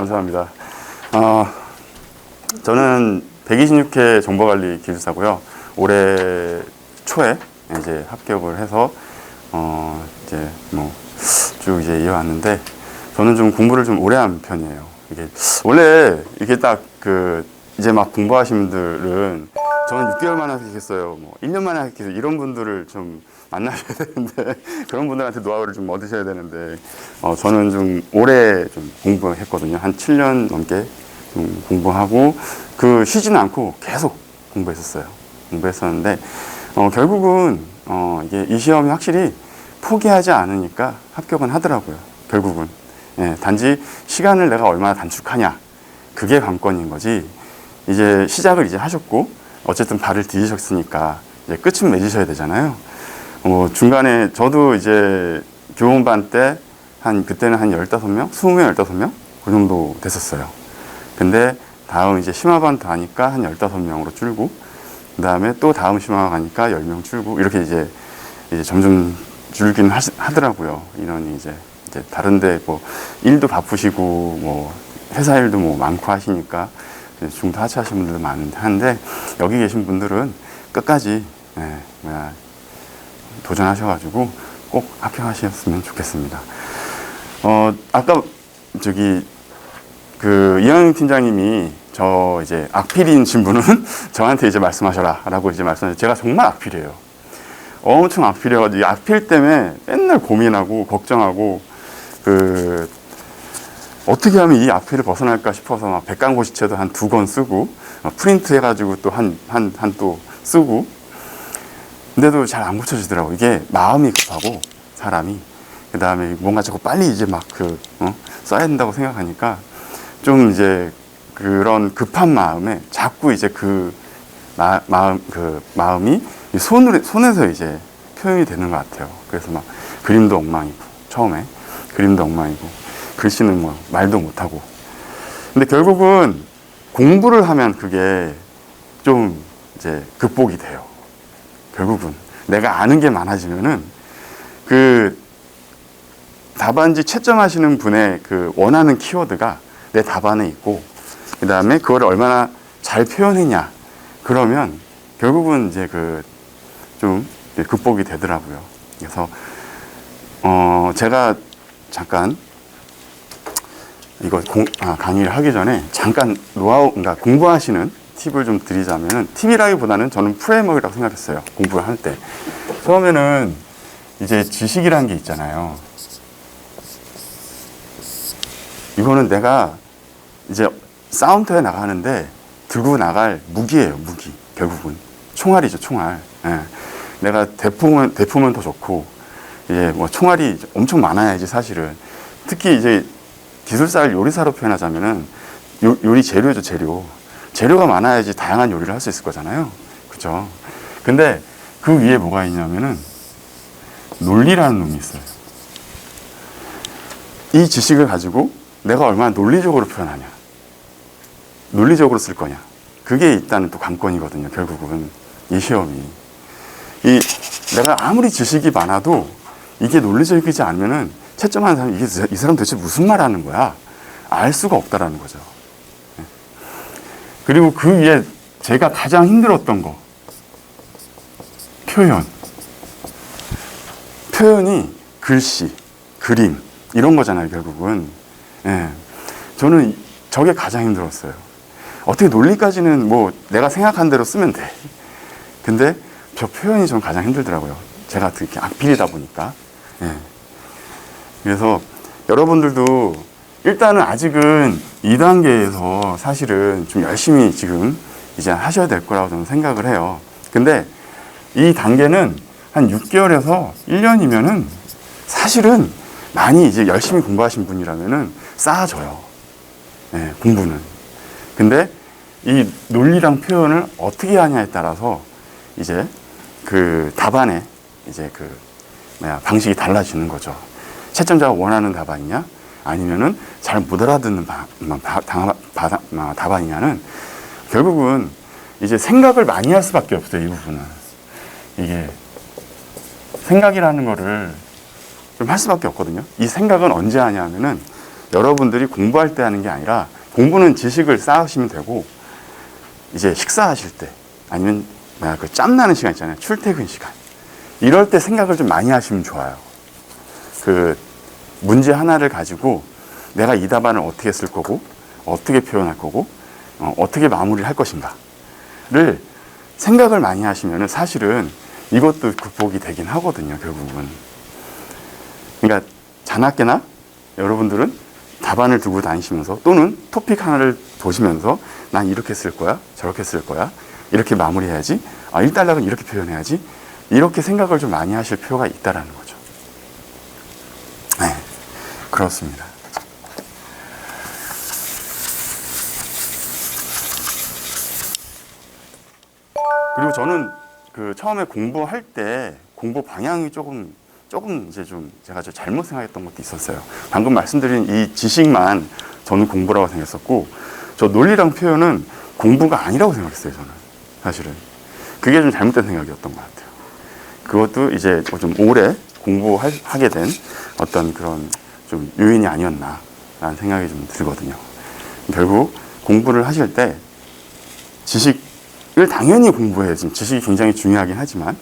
감사합니다. 저는 126회 정보관리 기술사고요. 올해 초에 이제 합격을 해서 이제 뭐 쭉 이제 이어왔는데, 저는 좀 공부를 좀 오래 한 편이에요. 이게 원래 이게 딱 이제 막 공부하신 분들은 저는 6개월 만에 합격했어요. 뭐 1년 만에 합격해서 이런 분들을 좀 만나셔야 되는데 그런 분들한테 노하우를 좀 얻으셔야 되는데 저는 좀 오래 좀 공부했거든요. 한 7년 넘게 좀 공부하고 쉬지는 않고 계속 공부했었는데 결국은 이게 이 시험이 확실히 포기하지 않으니까 합격은 하더라고요. 결국은. 예, 단지 시간을 내가 얼마나 단축하냐, 그게 관건인 거지. 이제 시작을 이제 하셨고 어쨌든 발을 디디셨으니까 이제 끝은 맺으셔야 되잖아요. 중간에 저도 이제 교원반 때 그때는 한 15명, 20명, 15명 그 정도 됐었어요. 근데 다음 이제 심화반 더 하니까 한 15명으로 줄고, 그 다음에 또 다음 심화 가니까 10명 줄고, 이렇게 이제 점점 줄긴 하더라고요. 인원이 이제 다른데 뭐 일도 바쁘시고 뭐 회사 일도 뭐 많고 하시니까 중도 하차하신 분들도 많은데, 여기 계신 분들은 끝까지 도전하셔가지고 꼭 합격하셨으면 좋겠습니다. 아까 이현영 팀장님이 저 이제 악필인 신분은 저한테 이제 말씀하셔라 라고 이제 말씀하셨는데, 제가 정말 악필이에요. 엄청 악필이어가지고 악필 때문에 맨날 고민하고 걱정하고 어떻게 하면 이 악필을 벗어날까 싶어서 막 백강고시체도 한 2권 쓰고 프린트 해가지고 또 또 쓰고, 근데도 잘 안 고쳐지더라고. 이게 마음이 급하고 사람이, 그 다음에 뭔가 자꾸 빨리 이제 막 써야 된다고 생각하니까 좀 이제 그런 급한 마음에 자꾸 이제 마음이 손에서 이제 표현이 되는 것 같아요. 그래서 막 그림도 엉망이고, 처음에 그림도 엉망이고, 글씨는 뭐 말도 못하고. 근데 결국은 공부를 하면 그게 좀 이제 극복이 돼요. 결국은 내가 아는 게 많아지면은 답안지 채점하시는 분의 원하는 키워드가 내 답안에 있고, 그 다음에 그걸 얼마나 잘 표현했냐, 그러면 결국은 이제 좀 극복이 되더라고요. 그래서 제가 잠깐 이거 강의를 하기 전에 잠깐 노하우, 그러니까 공부하시는 팁을 좀 드리자면은, 팁이라기보다는 저는 프레임워크라고 생각했어요. 공부를 할 때 처음에는 이제 지식이라는 게 있잖아요. 이거는 내가 이제 싸움터에 나가는데 들고 나갈 무기예요. 무기. 결국은 총알이죠. 총알. 예. 내가 대포면 더 좋고, 이제 뭐 총알이 엄청 많아야지 사실은. 특히 이제 기술사를 요리사로 표현하자면은 요리 재료죠. 재료가 많아야지 다양한 요리를 할 수 있을 거잖아요. 그죠? 근데 그 위에 뭐가 있냐면은 논리라는 놈이 있어요. 이 지식을 가지고 내가 얼마나 논리적으로 표현하냐, 논리적으로 쓸 거냐, 그게 일단은 또 관건이거든요. 결국은 이 시험이. 내가 아무리 지식이 많아도 이게 논리적이지 않으면은 채점하는 사람이 이 사람 도대체 무슨 말 하는 거야? 알 수가 없다라는 거죠. 그리고 그 위에 제가 가장 힘들었던 거, 표현이 글씨, 그림 이런 거잖아요. 결국은. 저는 저게 가장 힘들었어요. 어떻게 논리까지는 뭐 내가 생각한 대로 쓰면 돼. 근데 저 표현이 좀 가장 힘들더라고요. 제가 특히 악필이다 보니까. 그래서 여러분들도 일단은 아직은 2단계에서 사실은 좀 열심히 지금 이제 하셔야 될 거라고 저는 생각을 해요. 근데 이 단계는 한 6개월에서 1년이면은 사실은 많이 이제 열심히 공부하신 분이라면은 쌓아져요. 공부는. 근데 이 논리랑 표현을 어떻게 하냐에 따라서 이제 답안에 이제 방식이 달라지는 거죠. 채점자가 원하는 답안이냐, 아니면은 잘 못 알아듣는 답안이냐는 결국은 이제 생각을 많이 할 수밖에 없어요. 이 부분은. 이게 생각이라는 거를 좀 할 수밖에 없거든요. 이 생각은 언제 하냐면은 여러분들이 공부할 때 하는 게 아니라 공부는 지식을 쌓으시면 되고 이제 식사하실 때 아니면 그 짬나는 시간 있잖아요. 출퇴근 시간. 이럴 때 생각을 좀 많이 하시면 좋아요. 그 문제 하나를 가지고 내가 이 답안을 어떻게 쓸 거고 어떻게 표현할 거고 어떻게 마무리를 할 것인가를 생각을 많이 하시면 사실은 이것도 극복이 되긴 하거든요. 결국은. 그러니까 자나깨나 여러분들은 답안을 두고 다니시면서 또는 토픽 하나를 보시면서 난 이렇게 쓸 거야 저렇게 쓸 거야 이렇게 마무리해야지 1단락은 이렇게 표현해야지 이렇게 생각을 좀 많이 하실 필요가 있다라는 거죠. 네, 그렇습니다. 그리고 저는 그 처음에 공부할 때 공부 방향이 조금 이제 좀 제가 잘못 생각했던 것도 있었어요. 방금 말씀드린 이 지식만 저는 공부라고 생각했었고 저 논리랑 표현은 공부가 아니라고 생각했어요. 저는 사실은 그게 좀 잘못된 생각이었던 것 같아요. 그것도 이제 좀 오래 공부하게 된 어떤 그런 좀 요인이 아니었나라는 생각이 좀 들거든요. 결국 공부를 하실 때 지식을 당연히 공부해야 지금 지식이 굉장히 중요하긴 하지만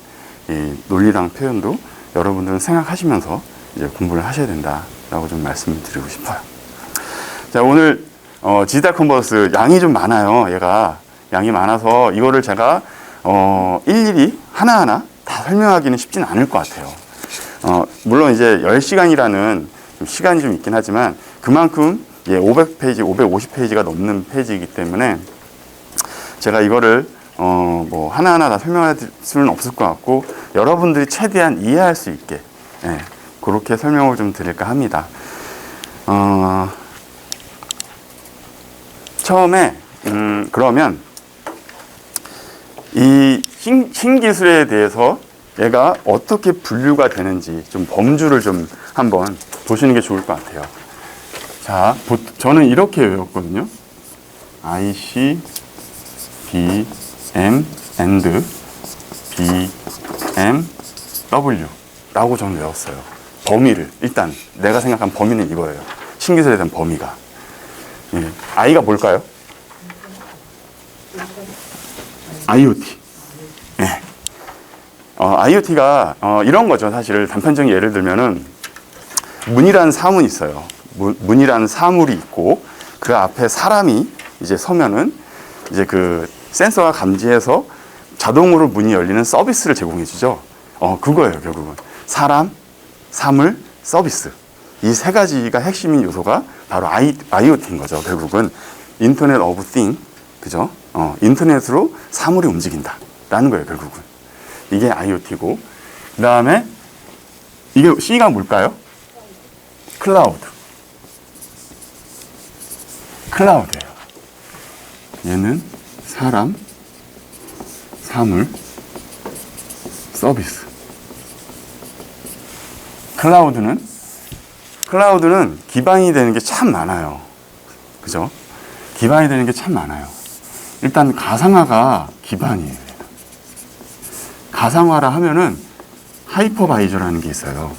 이 논리랑 표현도 여러분들은 생각하시면서 이제 공부를 하셔야 된다라고 좀 말씀을 드리고 싶어요. 자, 오늘 디지털 컨버스 양이 좀 많아요. 얘가 양이 많아서 이거를 제가 일일이 하나하나 다 설명하기는 쉽지는 않을 것 같아요. 물론 이제 10시간이라는 시간이 좀 있긴 하지만 그만큼 500페이지, 550페이지가 넘는 페이지이기 때문에 제가 이거를 뭐 하나하나 다 설명할 수는 없을 것 같고 여러분들이 최대한 이해할 수 있게 그렇게 설명을 좀 드릴까 합니다. 처음에 그러면 이 신기술에 대해서 얘가 어떻게 분류가 되는지 좀 범주를 좀 한번 보시는 게 좋을 것 같아요. 자, 저는 이렇게 외웠거든요. IC, B, M, and B, M, W 라고 저는 외웠어요. 범위를 일단 내가 생각한 범위는 이거예요. 신기술에 대한 범위가. I가 뭘까요? IoT. 네. IoT가 이런 거죠. 사실 단편적인 예를 들면은 문이라는 사물이 있어요. 문이라는 사물이 있고 그 앞에 사람이 이제 서면은 이제 그 센서가 감지해서 자동으로 문이 열리는 서비스를 제공해 주죠. 그거예요. 결국은 사람, 사물, 서비스 이 세 가지가 핵심인 요소가 바로 IoT인 거죠. 결국은 인터넷 오브 띵, 그죠? 인터넷으로 사물이 움직인다라는 거예요. 결국은 이게 IoT고 그 다음에 이게 C가 뭘까요? 클라우드예요. 얘는 사람, 사물, 서비스. 클라우드는 기반이 되는 게 참 많아요. 그죠? 기반이 되는 게 참 많아요. 일단 가상화가 기반이에요. 가상화라 하면은 하이퍼바이저라는 게 있어요.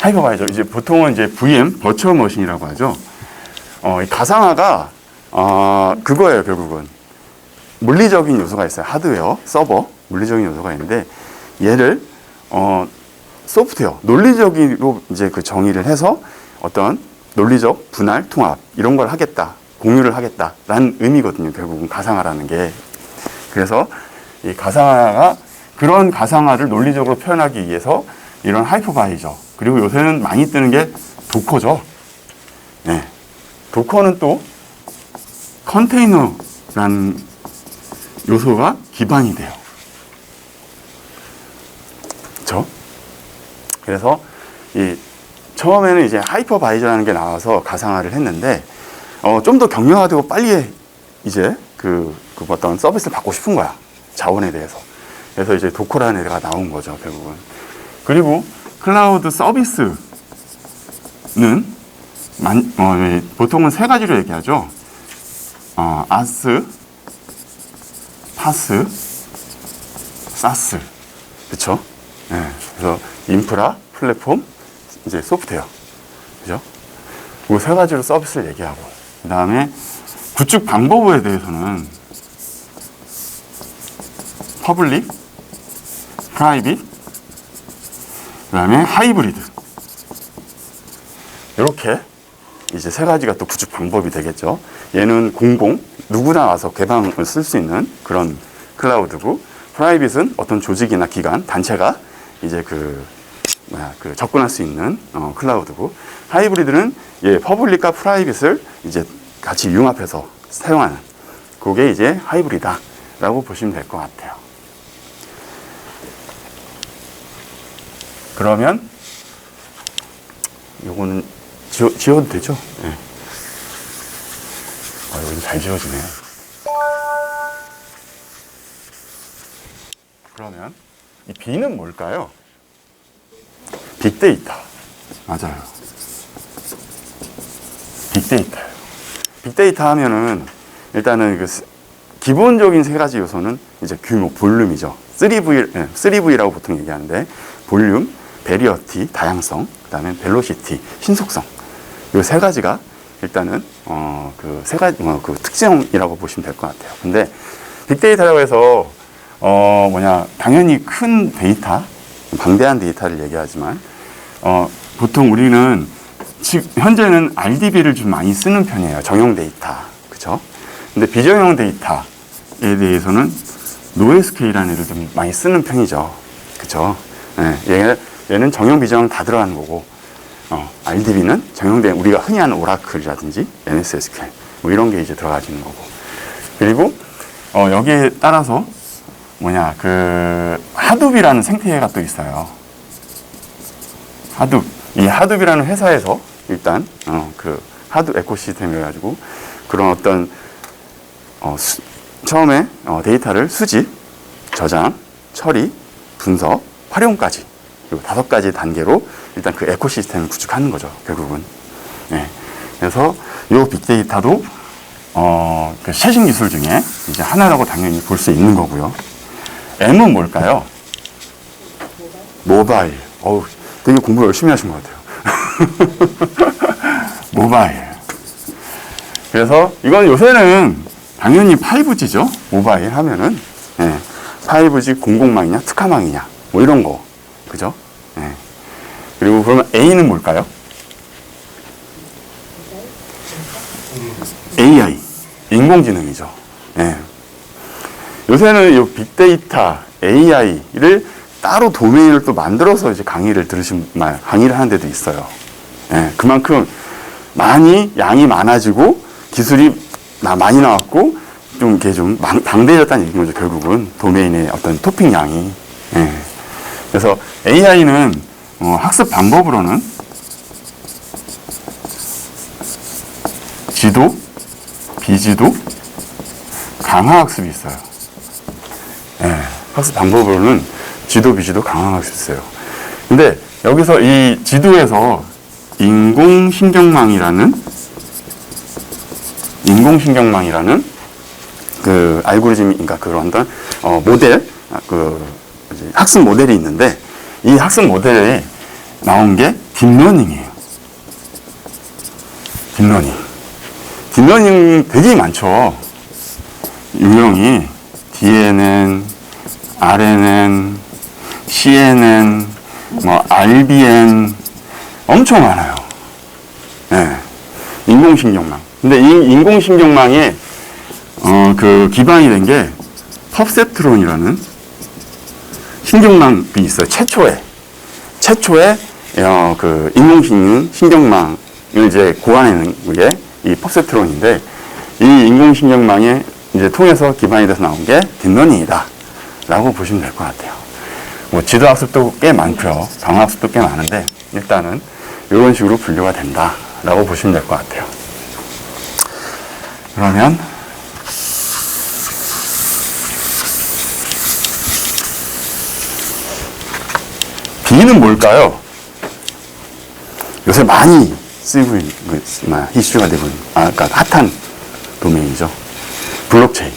하이퍼바이저 이제 보통은 이제 VM 버추얼 머신이라고 하죠. 이 가상화가 그거예요. 결국은 물리적인 요소가 있어요. 하드웨어, 서버 물리적인 요소가 있는데 얘를 소프트웨어 논리적으로 이제 그 정의를 해서 어떤 논리적 분할 통합 이런 걸 하겠다, 공유를 하겠다라는 의미거든요. 결국은 가상화라는 게. 그래서 이 가상화가 그런 가상화를 논리적으로 표현하기 위해서 이런 하이퍼바이저 그리고 요새는 많이 뜨는 게 도커죠. 네. 도커는 또 컨테이너라는 요소가 기반이 돼요. 그렇죠? 그래서 처음에는 이제 하이퍼바이저라는 게 나와서 가상화를 했는데 좀 더 경량화되고 빨리 이제 그 어떤 서비스를 받고 싶은 거야. 자원에 대해서. 그래서 이제 도커라는 애가 나온 거죠, 결국은. 그리고 클라우드 서비스는 보통은 세 가지로 얘기하죠. 아스, 파스, 사스. 그렇죠? 네. 그래서 인프라, 플랫폼, 이제 소프트웨어. 그죠? 그 세 가지로 서비스를 얘기하고, 그 다음에 구축 방법에 대해서는 퍼블릭, 프라이빗, 그 다음에 하이브리드. 이렇게 이제 세 가지가 또 구축 방법이 되겠죠. 얘는 공공, 누구나 와서 개방을 쓸 수 있는 그런 클라우드고, 프라이빗은 어떤 조직이나 기관, 단체가 이제 그 접근할 수 있는 클라우드고, 하이브리드는 퍼블릭과 프라이빗을 이제 같이 융합해서 사용하는 그게 이제 하이브리드라고 보시면 될 것 같아요. 그러면 요거는 지워도 되죠? 네. 여기 잘 지워지네. 그러면 이 B는 뭘까요? 빅데이터. 맞아요. 빅데이터예요. 빅데이터 하면은 일단은 기본적인 세 가지 요소는 이제 규모, 볼륨이죠. 3V라고 보통 얘기하는데, 볼륨, 베리어티, 다양성, 그 다음에 벨로시티, 신속성. 이 세 가지가 일단은 그 세 가지 그 특징이라고 보시면 될 것 같아요. 근데 빅데이터라고 해서 당연히 큰 데이터, 방대한 데이터를 얘기하지만 보통 우리는 현재는 RDB를 좀 많이 쓰는 편이에요. 정형 데이터, 그죠? 근데 비정형 데이터에 대해서는 노에스케이라는 애를 좀 많이 쓰는 편이죠, 그죠? 네, 얘는 정형, 비정형 다 들어가는 거고, RDB는 정형된 우리가 흔히 하는 오라클이라든지 MS SQL 뭐 이런 게 이제 들어가지는 거고. 그리고 여기에 따라서 하둡이라는 생태계가 또 있어요. 하둡. 이 하둡이라는 회사에서 일단 그 하둡 에코시스템을 가지고 그런 어떤 처음에 데이터를 수집, 저장, 처리, 분석, 활용까지 그리고 5가지 단계로 일단 그 에코시스템을 구축하는 거죠, 결국은. 네. 그래서 이 빅데이터도 그 최신 기술 중에 이제 하나라고 당연히 볼 수 있는 거고요. M은 뭘까요? 모바일. 되게 공부 열심히 하신 것 같아요. 모바일. 그래서 이건 요새는 당연히 5G죠. 모바일 하면은 5G 공공망이냐 특화망이냐 뭐 이런 거, 그죠? 그리고 그러면 A는 뭘까요? AI, 인공지능이죠. 요새는 이 빅데이터, AI를 따로 도메인을 또 만들어서 이제 강의를 하는 데도 있어요. 그만큼 양이 많아지고 기술이 많이 나왔고 좀 이렇게 좀 방대해졌다는 얘기인 거죠, 결국은. 도메인의 어떤 토픽 양이. 그래서 AI는 학습 방법으로는 지도, 비지도, 강화학습이 있어요. 학습 방법으로는 지도, 비지도, 강화학습이 있어요. 근데 여기서 이 지도에서 인공신경망이라는 그 알고리즘이, 그러니까 그런 모델, 학습 모델이 있는데, 이 학습 모델에 나온 게 딥러닝이에요. 딥러닝 되게 많죠. 유형이 DNN, RNN, CNN, RBN 엄청 많아요. 인공신경망. 근데 이 인공신경망에 그 기반이 된 게 퍼셉트론이라는 신경망이 있어요. 최초의 그 인공신경망을 이제 고안해낸 게 이 퍼셉트론인데, 이 인공신경망에 이제 통해서 기반이 돼서 나온 게 딥러닝이다라고 보시면 될 것 같아요. 지도학습도 꽤 많고요. 강화학습도 꽤 많은데 일단은 이런 식으로 분류가 된다라고 보시면 될 것 같아요. 그러면 B는 뭘까요? 요새 많이 쓰이고 있는, 이슈가 되고 있는, 그러니까 핫한 도메인이죠. 블록체인.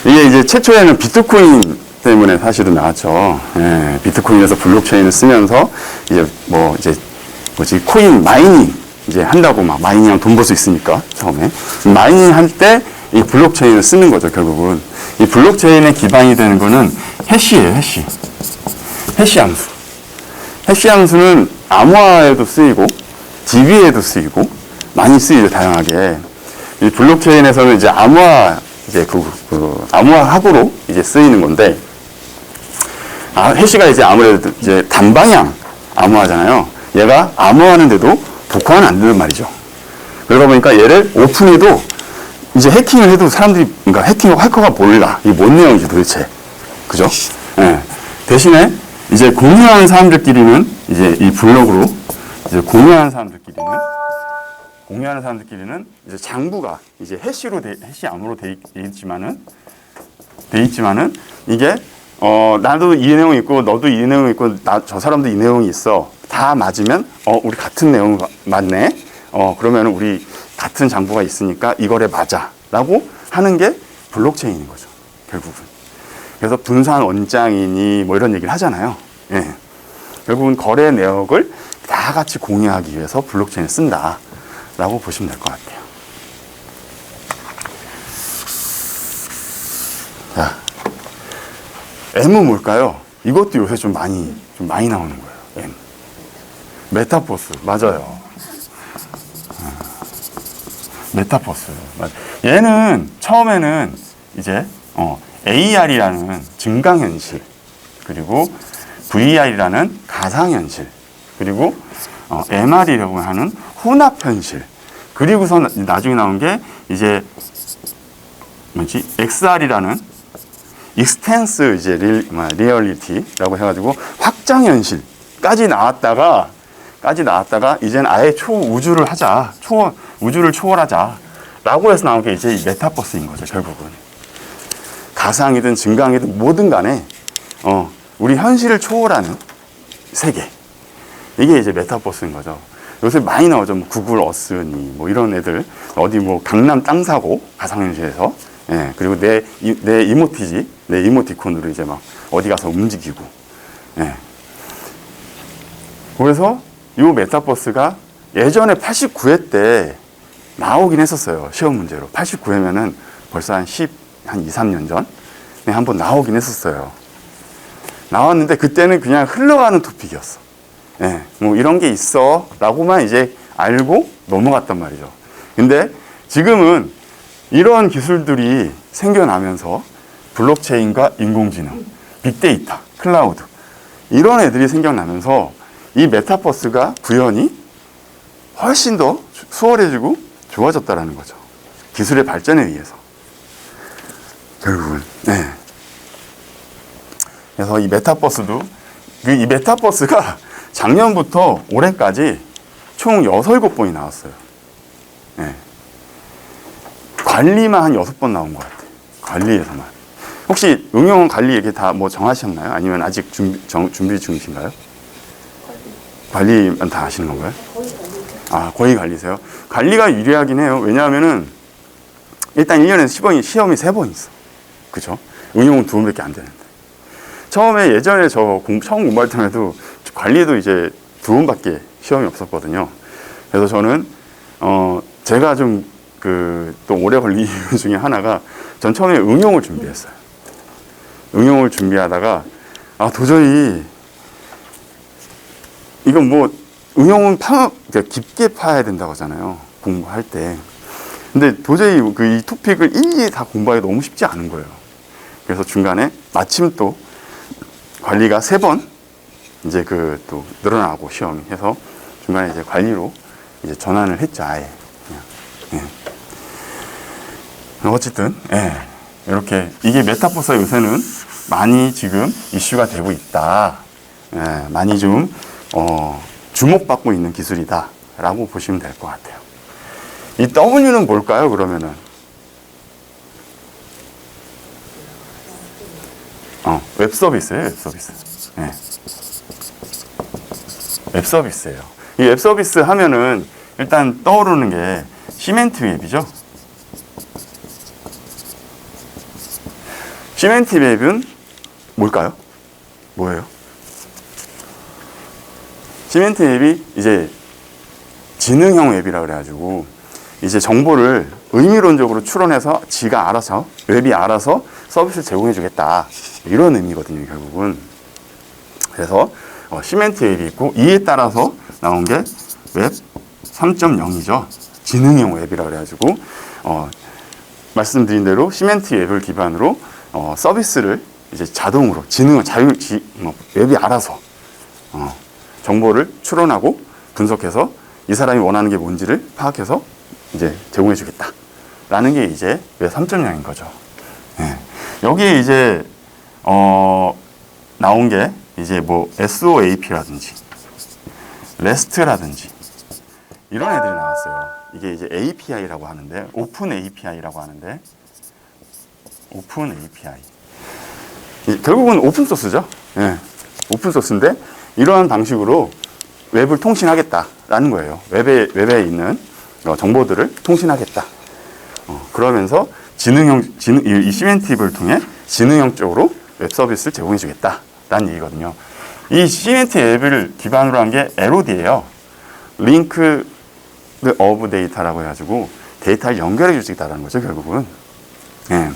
이게 이제 최초에는 비트코인 때문에 사실은 나왔죠. 예, 비트코인에서 블록체인을 쓰면서 이제 뭐 이제 뭐지 코인 마이닝 이제 한다고 막 마이닝하면 돈 벌 수 있으니까 처음에 마이닝 할 때 이 블록체인을 쓰는 거죠. 결국은 이 블록체인의 기반이 되는 거는 해시예요. 해시 함수. 해시 함수는 암호화에도 쓰이고 DB에도 쓰이고 많이 쓰이죠. 다양하게. 이 블록체인에서는 이제 암호화 이제 암호화학으로 이제 쓰이는 건데, 해시가 이제 아무래도 이제 단방향 암호화잖아요. 얘가 암호화하는데도 독화는 안 되는 말이죠. 그러다 보니까 얘를 오픈해도 이제 해킹을 해도 사람들이, 그러니까 해커가 몰라. 이게 뭔 내용인지 도대체. 그죠? 예. 대신에 이제 공유하는 사람들끼리는 이제 이 블록으로 이제 공유하는 사람들끼리는 이제 장부가 이제 해시 암호로 돼 있지만은 이게 나도 이 내용이 있고 너도 이 내용이 있고 저 사람도 이 내용이 있어. 다 맞으면 우리 같은 내용 맞네. 그러면 우리 같은 장부가 있으니까 이거래 맞아라고 하는 게 블록체인인 거죠. 결국은. 그래서 분산 원장이니 뭐 이런 얘기를 하잖아요. 예. 결국은 거래 내역을 다 같이 공유하기 위해서 블록체인을 쓴다라고 보시면 될 것 같아요. 자, M은 뭘까요? 이것도 요새 좀 많이 나오는 거예요. M. 메타버스. 맞아요. 메타버스. 얘는 처음에는 이제 AR이라는 증강현실, 그리고 VR이라는 가상현실, 그리고 MR이라고 하는 혼합현실, 그리고서 나중에 나온 게 이제 뭐지? XR이라는 익스텐스 이제 리얼리티라고 해가지고 확장현실까지 나왔다가 이제는 아예 초우주를 하자, 우주를 초월하자라고 해서 나온 게 이제 이 메타버스인 거죠. 결국은 가상이든 증강이든 뭐든 간에 우리 현실을 초월하는 세계, 이게 이제 메타버스인 거죠. 요새 많이 나오죠. 뭐 구글 어스니 뭐 이런 애들, 어디 뭐 강남 땅 사고 가상현실에서, 예, 그리고 내 이모티콘으로 이제 막 어디 가서 움직이고, 예. 그래서 요 메타버스가 예전에 89회 때 나오긴 했었어요. 시험 문제로. 89회면은 벌써 한 2, 3년 전에 한번 나오긴 했었어요. 나왔는데 그때는 그냥 흘러가는 토픽이었어. 예, 뭐 이런 게 있어 라고만 이제 알고 넘어갔단 말이죠. 근데 지금은 이런 기술들이 생겨나면서 블록체인과 인공지능, 빅데이터, 클라우드, 이런 애들이 생겨나면서 이 메타버스가 구현이 훨씬 더 수월해지고 좋아졌다라는 거죠. 기술의 발전에 의해서. 결국은. 네. 그래서 이 메타버스도, 이 메타버스가 작년부터 올해까지 총 6, 7번이 나왔어요. 네. 관리만 한 6번 나온 것 같아요. 관리에서만. 혹시 응용 관리 얘기 다 뭐 정하셨나요? 아니면 아직 준비 중이신가요? 관리만 다 하시는 건가요? 거의 관리세요? 관리가 유리하긴 해요. 왜냐하면은 일단 1년에 시험이 3번 있어. 그죠? 응용은 2번밖에 안 되는데. 처음에 예전에 처음 공부할 때에도 관리도 이제 2번밖에 시험이 없었거든요. 그래서 저는 제가 좀 또 오래 걸린 이유 중에 하나가, 전 처음에 응용을 준비했어요. 응용을 준비하다가 도저히 이건 뭐 응용은 깊게 파야 된다고 하잖아요. 공부할 때. 근데 도저히 이 토픽을 일일이 다 공부하기 너무 쉽지 않은 거예요. 그래서 중간에 마침 또 관리가 3번 이제 또 늘어나고 시험이 해서 중간에 이제 관리로 이제 전환을 했죠. 아예. 그냥. 예. 어쨌든, 예. 이렇게 이게 메타버스가 요새는 많이 지금 이슈가 되고 있다. 예. 많이 좀 주목받고 있는 기술이다라고 보시면 될 것 같아요. 이 W는 뭘까요? 그러면은 웹서비스예요. 웹서비스. 네. 웹서비스예요. 이 웹서비스 하면은 일단 떠오르는 게 시멘트 웹이죠. 시멘트 웹은 뭘까요? 뭐예요? 시멘트 앱이 이제 지능형 웹이라 그래가지고 이제 정보를 의미론적으로 추론해서 지가 알아서, 웹이 알아서 서비스를 제공해 주겠다, 이런 의미거든요, 결국은. 그래서 시멘트 웹이 있고, 이에 따라서 나온 게 웹 3.0이죠. 지능형 웹이라 그래가지고 말씀드린 대로 시멘트 웹을 기반으로 서비스를 이제 자동으로 웹이 알아서 정보를 추론하고 분석해서 이 사람이 원하는 게 뭔지를 파악해서 이제 제공해 주겠다 라는 게 이제 웹 3.0인 거죠. 예. 여기에 이제 나온 게 이제 뭐 SOAP라든지 REST라든지 이런 애들이 나왔어요. 이게 이제 API라고 하는데, 오픈 API라고 하는데, 오픈 API. 결국은 오픈 소스죠. 예. 오픈 소스인데 이러한 방식으로 웹을 통신하겠다라는 거예요. 웹에 있는 정보들을 통신하겠다. 그러면서 이 시멘트 앱을 통해 지능형적으로 웹 서비스를 제공해 주겠다라는 얘기거든요. 이 시멘트 앱을 기반으로 한 게 LOD예요. 링크 오브 데이터라고 해가지고 데이터를 연결해 주겠다는 거죠, 결국은. 예.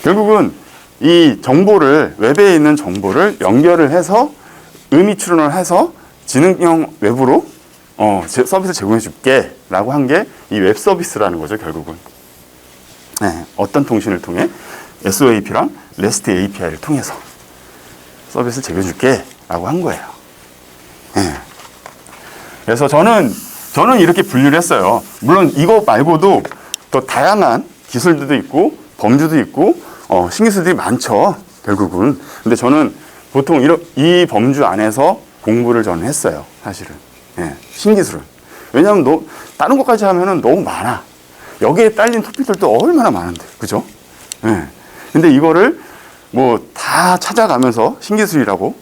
결국은 이 정보를, 웹에 있는 정보를 연결을 해서 의미 추론을 해서 지능형 웹으로 서비스를 제공해 줄게 라고 한 게 이 웹 서비스라는 거죠, 결국은. 네, 어떤 통신을 통해 SOAP랑 REST API를 통해서 서비스를 제공해 줄게 라고 한 거예요. 네. 그래서 저는 이렇게 분류를 했어요. 물론 이거 말고도 더 다양한 기술들도 있고 범주도 있고 신기술들이 많죠, 결국은. 근데 저는 보통 이 범주 안에서 공부를 저는 했어요, 사실은. 예, 신기술은. 왜냐하면 다른 것까지 하면은 너무 많아. 여기에 딸린 토픽들도 얼마나 많은데, 그죠? 예. 근데 이거를 뭐 다 찾아가면서 신기술이라고,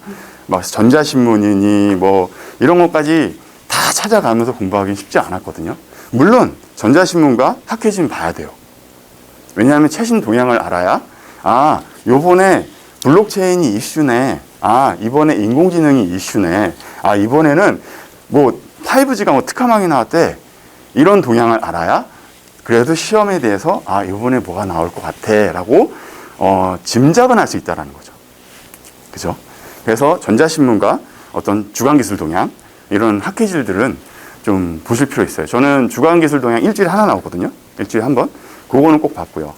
막 전자신문이니 뭐 이런 것까지 다 찾아가면서 공부하기는 쉽지 않았거든요. 물론 전자신문과 학회지는 봐야 돼요. 왜냐하면 최신 동향을 알아야, 요번에 블록체인이 이슈네. 이번에 인공지능이 이슈네. 이번에는 뭐 5G가 뭐 특화망이 나왔대. 이런 동향을 알아야 그래도 시험에 대해서 이번에 뭐가 나올 것 같아 라고 짐작은 할 수 있다는 거죠. 그죠? 그래서 전자신문과 어떤 주간기술 동향, 이런 학회지들은 좀 보실 필요 있어요. 저는 주간기술 동향 일주일에 하나 나오거든요. 일주일에 한 번. 그거는 꼭 봤고요.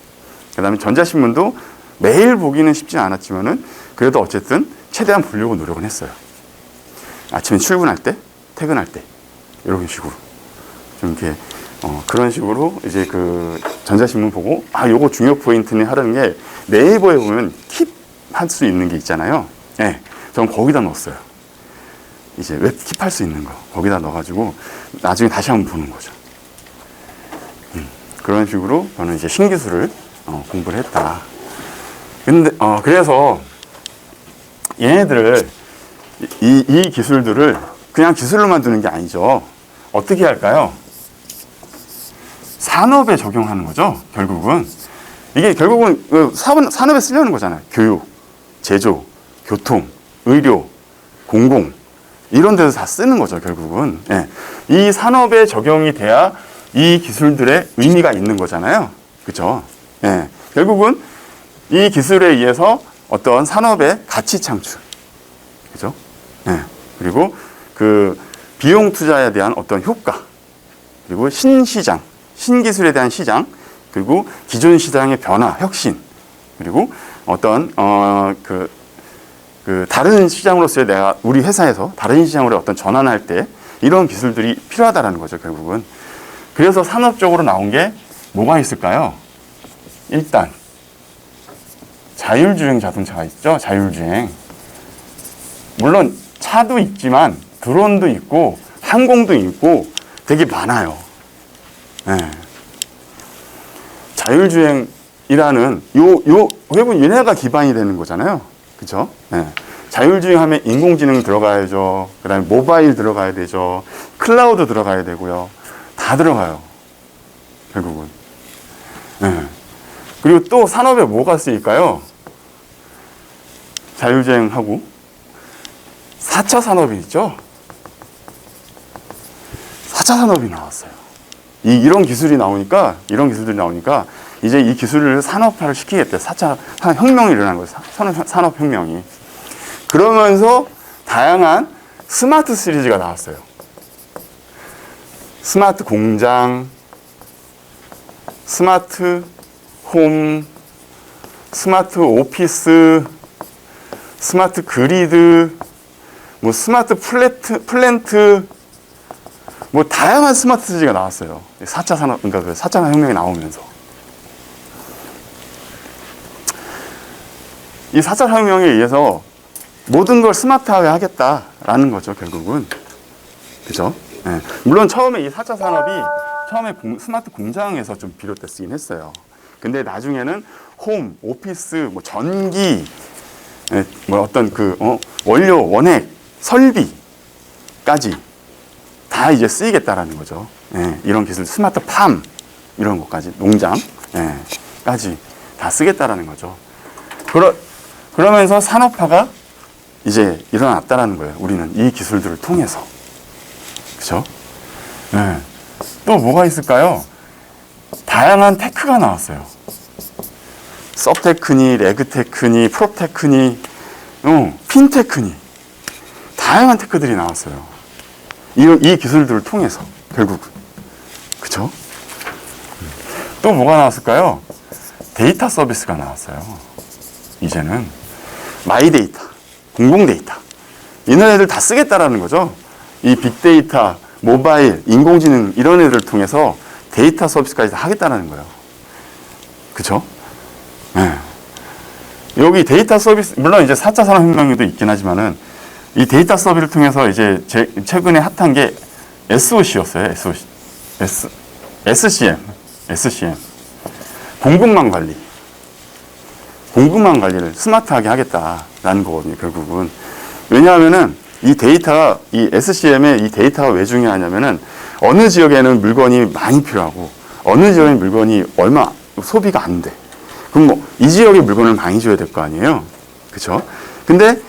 그 다음에 전자신문도 매일 보기는 쉽지 않았지만은 그래도 어쨌든 최대한 보려고 노력은 했어요. 아침에 출근할 때, 퇴근할 때, 이런 식으로. 좀 이렇게, 그런 식으로 이제 그 전자신문 보고, 요거 중요 포인트는 하라는 게 네이버에 보면 킵할 수 있는 게 있잖아요. 네. 저는 거기다 넣었어요. 이제 웹 킵할 수 있는 거. 거기다 넣어가지고 나중에 다시 한번 보는 거죠. 그런 식으로 저는 이제 신기술을 공부를 했다. 근데, 그래서 얘네들을, 이 기술들을 그냥 기술로만 두는 게 아니죠. 어떻게 할까요? 산업에 적용하는 거죠, 결국은. 이게 결국은 산업에 쓰려는 거잖아요. 교육, 제조, 교통, 의료, 공공, 이런 데서 다 쓰는 거죠, 결국은. 예. 이 산업에 적용이 돼야 이 기술들의 의미가 있는 거잖아요. 그죠? 예. 결국은 이 기술에 의해서 어떤 산업의 가치 창출. 그죠? 예. 그리고 그 비용 투자에 대한 어떤 효과. 그리고 신시장, 신기술에 대한 시장. 그리고 기존 시장의 변화, 혁신. 그리고 어떤, 다른 시장으로서의 우리 회사에서 다른 시장으로 어떤 전환할 때 이런 기술들이 필요하다라는 거죠, 결국은. 그래서 산업적으로 나온 게 뭐가 있을까요? 일단 자율주행 자동차가 있죠. 자율주행. 물론 차도 있지만 드론도 있고 항공도 있고 되게 많아요. 네. 자율주행이라는 결국은 얘네가 기반이 되는 거잖아요. 그렇죠? 네. 자율주행 하면 인공지능 들어가야죠. 그다음에 모바일 들어가야 되죠. 클라우드 들어가야 되고요. 다 들어가요. 결국은. 네. 그리고 또 산업에 뭐가 쓰일까요? 자율주행하고 4차 산업이 있죠. 4차 산업이 나왔어요. 이런 기술들이 나오니까 이제 이 기술을 산업화를 시키겠대. 4차 혁명이 일어난 거예요. 산업혁명이. 그러면서 다양한 스마트 시리즈가 나왔어요. 스마트 공장, 스마트 홈, 스마트 오피스, 스마트 그리드, 뭐 스마트 플랜트, 뭐 다양한 스마트 시리즈가 나왔어요. 4차 산업, 그러니까 그 4차 혁명이 나오면서. 이 4차 혁명에 의해서 모든 걸 스마트하게 하겠다라는 거죠, 결국은. 그죠? 네. 물론 처음에 이 4차 산업이 처음에 스마트 공장에서 좀 비롯됐긴 했어요. 근데 나중에는 홈, 오피스, 뭐 전기, 뭐 어떤 원료, 원액, 설비까지 다 이제 쓰이겠다라는 거죠. 이런 기술, 스마트 팜, 이런 것까지, 농장, 까지 다 쓰겠다라는 거죠. 그러면서 산업화가 이제 일어났다라는 거예요. 우리는 이 기술들을 통해서. 그죠? 또 뭐가 있을까요? 다양한 테크가 나왔어요. 서브테크니, 레그테크니, 프롭테크니, 핀테크니. 다양한 테크들이 나왔어요. 이 기술들을 통해서, 결국은. 그죠? 또 뭐가 나왔을까요? 데이터 서비스가 나왔어요. 이제는. 마이 데이터, 공공 데이터. 이런 애들 다 쓰겠다라는 거죠. 이 빅데이터, 모바일, 인공지능 이런 애들을 통해서 데이터 서비스까지 다 하겠다는 거예요. 그쵸? 여기 데이터 서비스, 물론 이제 4차 산업혁명도 있긴 하지만은 이 데이터 서비스를 통해서 이제 최근에 핫한 게 SOC였어요. SCM. 공급망 관리. 공급망 관리를 스마트하게 하겠다라는 거거든요, 결국은. 왜냐하면은 이 데이터가, 이 SCM의 이 데이터가 왜 중요하냐면은 어느 지역에는 물건이 많이 필요하고 어느 지역에 물건이 얼마 소비가 안 돼. 그럼 뭐 이 지역에 물건을 많이 줘야 될 거 아니에요? 그쵸? 근데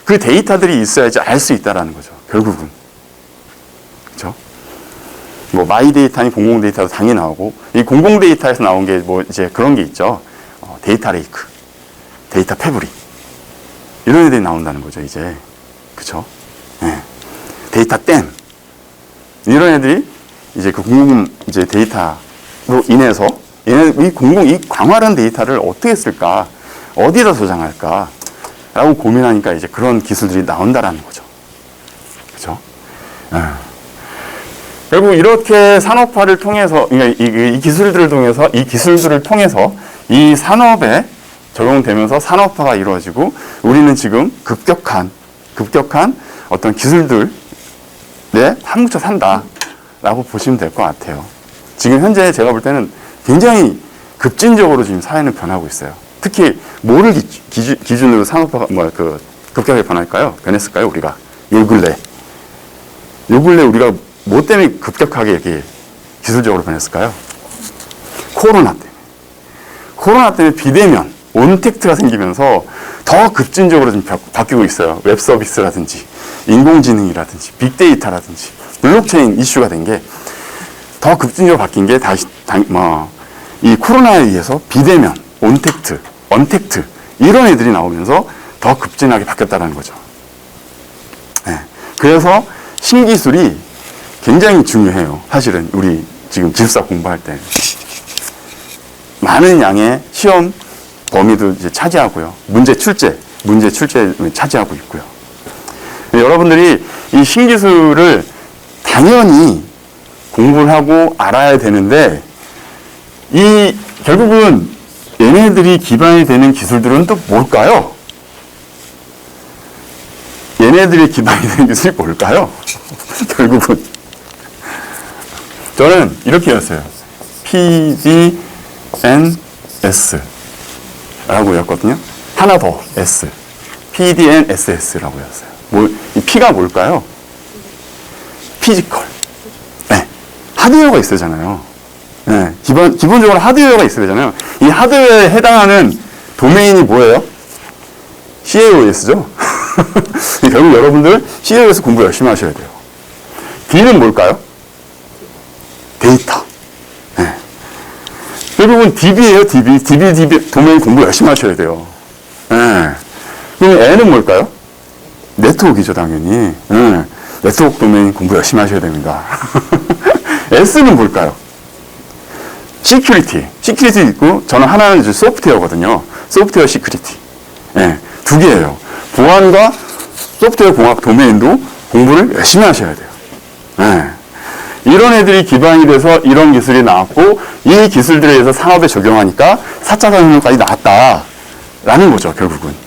그 데이터들이 있어야지 알 수 있다라는 거죠, 결국은. 그쵸? 뭐 마이 데이터니 공공 데이터도 당연히 나오고, 이 공공 데이터에서 나온 게 뭐 이제 그런 게 있죠. 데이터 레이크, 데이터 패브릭. 이런 애들이 나온다는 거죠, 이제. 그쵸? 데이터 댐. 이런 애들이 이제 그 공공 이제 데이터로 인해서 이 광활한 데이터를 어떻게 쓸까? 어디다 저장할까? 라고 고민하니까 이제 그런 기술들이 나온다라는 거죠. 그죠? 결국 이렇게 산업화를 통해서, 그러니까 이 기술들을 통해서 이 산업에 적용되면서 산업화가 이루어지고 우리는 지금 급격한 어떤 기술들에 한뭉쳐 산다라고 보시면 될 것 같아요. 지금 현재 제가 볼 때는 굉장히 급진적으로 지금 사회는 변하고 있어요. 특히 뭐를 기준으로 산업화가 급격하게 변했을까요? 우리가 요 근래 우리가 뭐 때문에 급격하게 이렇게 기술적으로 변했을까요? 코로나 때문에 비대면 온택트가 생기면서 더 급진적으로 좀 바뀌고 있어요. 웹 서비스라든지 인공지능이라든지 빅데이터라든지 블록체인 이슈가 된 게 더 급진적으로 바뀐 게 이 코로나에 의해서 비대면, 온택트, 언택트 이런 애들이 나오면서 더 급진하게 바뀌었다는 거죠. 그래서 신기술이 굉장히 중요해요. 사실은 우리 지금 기술사 공부할 때 많은 양의 시험 범위도 이제 차지하고요. 문제 출제 차지하고 있고요. 여러분들이 이 신기술을 당연히 공부를 하고 알아야 되는데 결국은 얘네들이 기반이 되는 기술들은 또 뭘까요? 얘네들이 기반이 되는 기술이 뭘까요? 결국은 저는 이렇게 했어요. PDNS 라고 외웠거든요. 하나 더 S. PDNSS라고 외웠어요. 이 P가 뭘까요? 피지컬. 하드웨어가 있어야 되잖아요. 기본적으로 하드웨어가 있어야 되잖아요. 이 하드웨어에 해당하는 도메인이 뭐예요? CAOS죠. 결국 여러분들 CAOS 공부 열심히 하셔야 돼요. D는 뭘까요? 데이터. 네. 결국은 DB예요, DB. DB 도메인 공부 열심히 하셔야 돼요. 네. 그럼 N은 뭘까요? 네트워크이죠, 당연히. 네. 네트워크 도메인 공부 열심히 하셔야 됩니다. S는 뭘까요? 시큐리티. 시큐리티 있고, 저는 하나는 이제 소프트웨어거든요. 소프트웨어 시큐리티. 네. 두 개예요. 보안과 소프트웨어 공학 도메인도 공부를 열심히 하셔야 돼요. 네. 이런 애들이 기반이 돼서 이런 기술이 나왔고, 이 기술들에 의해서 산업에 적용하니까 4차 산업까지 나왔다라는 거죠, 결국은.